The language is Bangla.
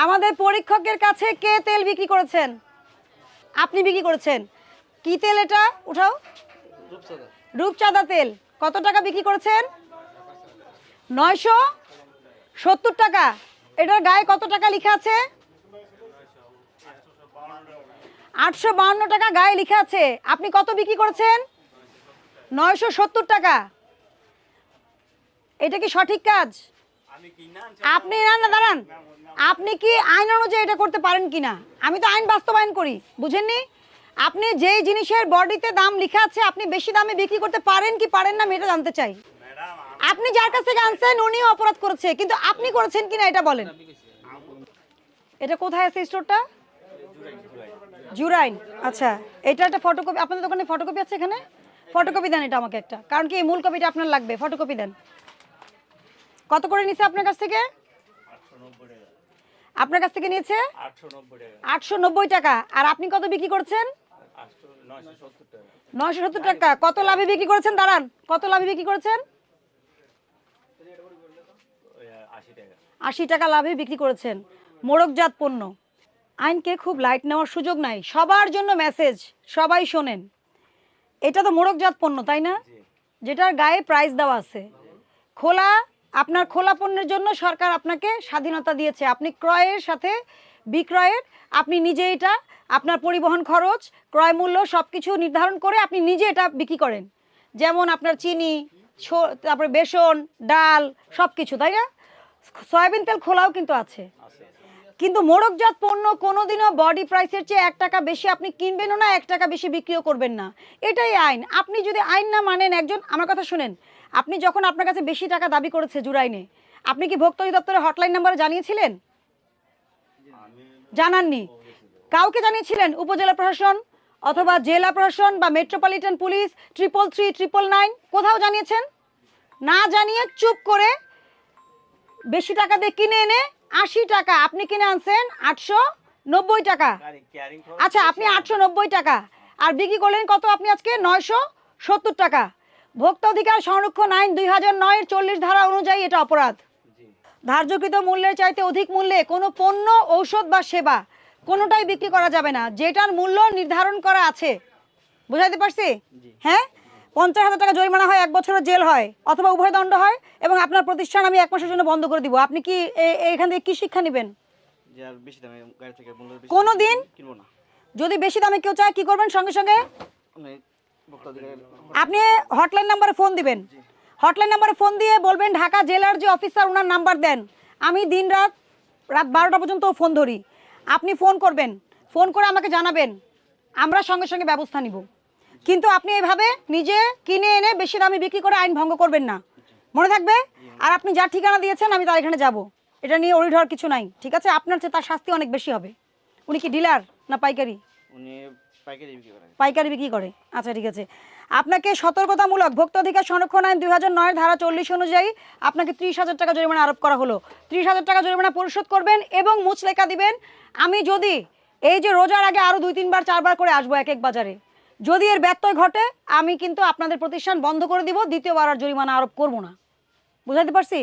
আমাদের পরীক্ষকের কাছে কে তেল বিক্রি করেছেন? আপনি বিক্রি করেছেন। কি তেল এটা? উঠাও। রূপচাঁদা তেল। কত টাকা বিক্রি করেছেন? 970 টাকা। এটার গায়ে কত টাকা লেখা আছে? 852 টাকা গায়ে লেখা আছে। আপনি কত বিক্রি করেছেন? 970 টাকা। এটা কি সঠিক কাজ? আপনি না দাঁড়ান, আপনি কি আইন অনুযায়ী এটা করতে পারেন কিনা? আমি তো আইন বাস্তবায়ন করি, বুঝেননি? আপনি যেই জিনিসের বডিতে দাম লেখা আছে আপনি বেশি দামে বিক্রি করতে পারেন কি পারেন না আমি এটা জানতে চাই। আপনি যার কাছ থেকে আনছেন উনিও অপরাধ করেছে, কিন্তু আপনি করেছেন কিনা এটা বলেন। এটা কোথায় আছে স্টোরটা? জুরাইন। আচ্ছা, এটা একটা ফটোকপি। আপনাদের দোকানে ফটোকপি আছে? এখানে ফটোকপি দেন এটা আমাকে একটা, কারণ কি এই মূল কপিটা আপনার লাগবে। ফটোকপি দেন। কত করে নিছে আপনার কাছ থেকে? আপনার কাছ থেকে নিয়েছে 890 টাকা। আর আপনি কত বিক্রি করছেন? 970 টাকা। কত লাভে বিক্রি করেছেন? দাঁড়ান, কত লাভে বিক্রি করেছেন? 80 টাকা লাভে বিক্রি করেছেন। মোড়কজাত পণ্য। আইনকে খুব লাইট নেওয়ার সুযোগ নাই। সবার জন্য মেসেজ, সবাই শোনেন। এটা তো মোড়কজাত পণ্য, তাই না? যেটার গায়ে প্রাইস দেওয়া আছে। খোলা, আপনার খোলা পণ্যের জন্য সরকার আপনাকে স্বাধীনতা দিয়েছে। আপনি ক্রয়ের সাথে বিক্রয়ের, আপনি নিজে এটা আপনার পরিবহন খরচ, ক্রয় মূল্য সব কিছু নির্ধারণ করে আপনি নিজে এটা বিক্রি করেন। যেমন আপনার চিনি, তারপরে বেসন, ডাল সব কিছু, তাই না? সয়াবিন তেল খোলাও কিন্তু আছে। কিন্তু মোড়কজাত পণ্য কোনোদিনও বডি প্রাইসের চেয়ে 1 টাকা বেশি আপনি কিনবেনও না, 1 টাকা বেশি বিক্রিও করবেন না। এটাই আইন। আপনি যদি আইন না মানেন, একজন, আমার কথা শুনেন, আপনি যখন আপনার কাছে বেশি টাকা দাবি করেছে জুরাইনে, আপনি কি ভোক্তা অধিদপ্তরের হটলাইন নাম্বারে জানিয়েছিলেন? জানাননি। কাউকে জানিয়েছিলেন? উপজেলা প্রশাসন অথবা জেলা প্রশাসন বা মেট্রোপলিটন পুলিশ 333, 999 কোথাও জানিয়েছেন? না জানিয়ে চুপ করে বেশি টাকা দিয়ে কিনে এনে 80 টাকা আপনি কিনে আনছেন 890 টাকা। আচ্ছা, আপনি 890 টাকা আর বিক্রি করলেন কত? আপনি আজকে 970 টাকা। ভোক্তা অধিকার সংরক্ষণ আইন 2009 এর 40 ধারা অনুযায়ী এটা অপরাধ। ধার্যকৃত মূল্যের চাইতে অধিক মূল্যে কোনো পণ্য, ঔষধ বা সেবা কোনোটাই বিক্রি করা যাবে না যেটার মূল্য নির্ধারণ করা আছে। বুঝাইতে পারছি? হ্যাঁ। 50,000 টাকা জরিমানা হয়, 1 বছরের জেল হয়, অথবা উভয় দণ্ড হয়, এবং আপনার প্রতিষ্ঠান আমি 1 মাসের জন্য বন্ধ করে দিব। আপনি কি এখান থেকে কি শিক্ষা নেবেন? কোনোদিন যদি বেশি দামে কেউ চায় কি করবেন? সঙ্গে সঙ্গে আপনি হটলাইন নাম্বারে ফোন দিবেন। হটলাইন নাম্বারে ফোন দিয়ে বলবেন ঢাকা জেলার যে অফিসার ওনার নাম্বার দেন। আমি দিন রাত 12টা পর্যন্ত ফোন ধরি। আপনি ফোন করবেন, ফোন করে আমাকে জানাবেন, আমরা সঙ্গে সঙ্গে ব্যবস্থা নিব। কিন্তু আপনি এইভাবে নিজে কিনে এনে বেশি দামে বিক্রি করে আইন ভঙ্গ করবেন না, মনে থাকবে। আর আপনি যার ঠিকানা দিয়েছেন আমি তার এখানে যাব, এটা নিয়ে অড়ি ধরার কিছু নাই, ঠিক আছে? আপনার চেয়ে তার শাস্তি অনেক বেশি হবে। উনি কি ডিলার না পাইকারি? উনি পাইকারি বিক্রি করে। আচ্ছা, ঠিক আছে। আপনাকে সতর্কতামূলক ভোক্তা অধিকার সংরক্ষণ আইন 2009 ধারা 40 অনুযায়ী আপনাকে 30,000 টাকা জরিমানা আরোপ করা হলো। 30,000 টাকা জরিমানা পরিশোধ করবেন এবং মুচলেখা দিবেন, আমি যদি এই যে রোজার আগে আরও 2-3 বার 4 বার করে আসবো এক এক বাজারে, যদি এর ব্যত্যয় ঘটে আমি কিন্তু আপনাদের প্রতিষ্ঠান বন্ধ করে দিব, দ্বিতীয়বার আর জরিমানা আরোপ করব না। বুঝাইতে পারছি?